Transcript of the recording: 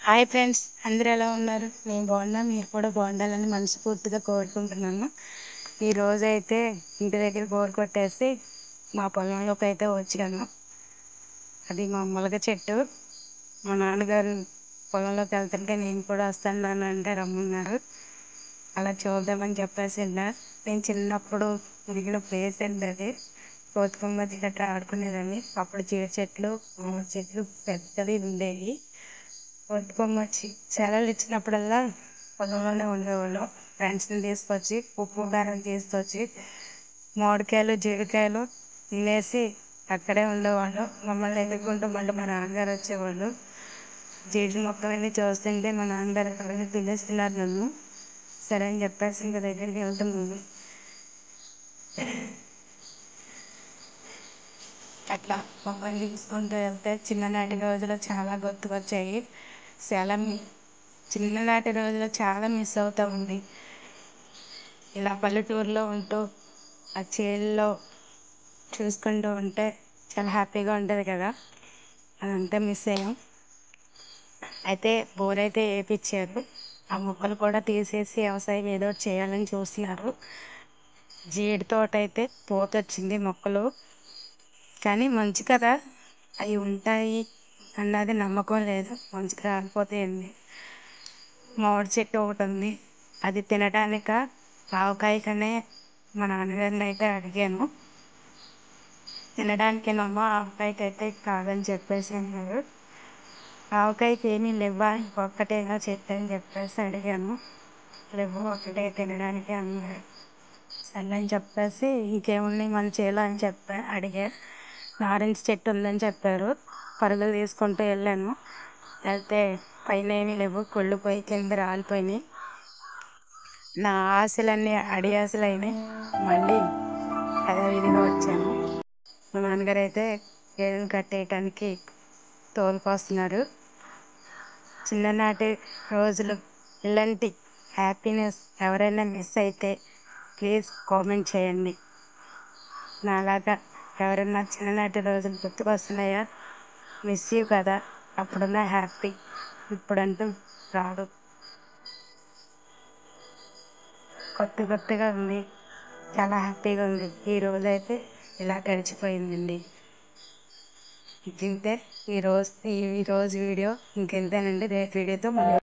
Hi friends, అందరూ ఎలా ఉన్నారు? నేను బాగున్నా, మీరు కూడా బాగుండాలని మనస్ఫూర్తిగా కోరుకుంటున్నాను. ఈరోజైతే ఇంటి దగ్గర బోర్ కొట్టేసి మా పొలంలోకి అయితే వచ్చాను. అది మా మొలక చెట్టు. మా నాన్నగారు పొలంలోకి వెళ్తుంటే నేను కూడా వస్తాను అంటే రమ్మన్నారు. అలా చూద్దామని చెప్పేసి వెళ్ళా. నేను చిన్నప్పుడు దిగిన ప్లేస్ అండి అది. కోతుకొమ్మ గట్రా ఆడుకునేదాన్ని. అప్పుడు జీడి చెట్లు, మామిడి చెట్లు పెద్దవి ఉండేవి. కోతుకొమ్మ వచ్చి సెలవులు ఇచ్చినప్పుడల్లా పొలంలోనే ఉండేవాళ్ళం. ఫ్రెండ్స్ని తీసుకొచ్చి ఉప్పు కారం తీసుకొచ్చి మామిడికాయలు జీడికాయలు తినేసి అక్కడే ఉండేవాళ్ళం. మమ్మల్ని ఎదుర్కొంటూ మళ్ళీ మా నాన్నగారు వచ్చేవాళ్ళు. జీడి మొక్కలన్నీ చూస్తుంటే మా నాన్నగారు ఎక్కడైనా తినేస్తున్నారు నన్ను. సరే అని చెప్పేసి ఇంకా దగ్గరికి వెళ్తున్నాను. అట్లా మొక్కలు తీసుకుంటూ వెళ్తే చిన్ననాటి రోజులు చాలా గుర్తుకొచ్చాయి. చాలా చిన్ననాటి రోజులు చాలా మిస్ అవుతూ ఉంది. ఇలా పల్లెటూరులో ఉంటూ ఆ చేల్లో చూసుకుంటూ ఉంటే చాలా హ్యాపీగా ఉంటుంది కదా. అదంతా మిస్ అయ్యాం. అయితే బోర్ అయితే వేయించారు. ఆ మొక్కలు కూడా తీసేసి వ్యవసాయం ఏదో చేయాలని చూస్తున్నారు. జీడి తోట అయితే పూత వచ్చింది మొక్కలు. కానీ మంచి కదా, అవి ఉంటాయి అన్నది నమ్మకం లేదు. మంచిగా రాలిపోతాయండి. మామిడి చెట్టు ఒకటి ఉంది. అది తినడానిక ఆవకాయకనే మా నాన్నగారిని అయితే అడిగాను. తినడానికేనమ్మా, ఆవకాయకి అయితే కాదని చెప్పేసి అన్నారు. ఆవకాయకి ఏమీ లేవా, ఒక్కటేనా చెట్టు అని చెప్పేసి అడిగాను. లేవు, ఒకటే తినడానికి అన్నారు. సరే అని చెప్పేసి ఇంకేమున్నాయి మన చేలో అని అడిగా. నారింజ చెట్టు ఉందని చెప్పారు. పరుగులు తీసుకుంటూ వెళ్ళాను. వెళ్తే పైన ఏమీ లేవు, కుళ్ళిపోయి కింద రాలిపోయినాయి. నా ఆశలన్నీ అడి ఆశలు అయినాయి. మళ్ళీ యథావిధిగా వచ్చాను. మా నాన్నగారు అయితే గేదెలు కట్టేయటానికి తోలుకొస్తున్నారు. చిన్ననాటి రోజులు ఇలాంటి హ్యాపీనెస్ ఎవరైనా మిస్ అయితే ప్లీజ్ కామెంట్ చేయండి. నాలాగా ఎవరైనా చిన్ననాటి రోజులు గుర్తుకొస్తున్నాయా? మిస్ యూ కదా. అప్పుడున్న హ్యాపీ ఇప్పుడంటూ రాదు. కొత్తగా ఉంది. చాలా హ్యాపీగా ఉంది. ఈ రోజైతే ఇలా గడిచిపోయిందండి. ఇంతే ఈరోజు వీడియో ఇంకెంతేనండి. రేపు వీడియోతో మళ్ళీ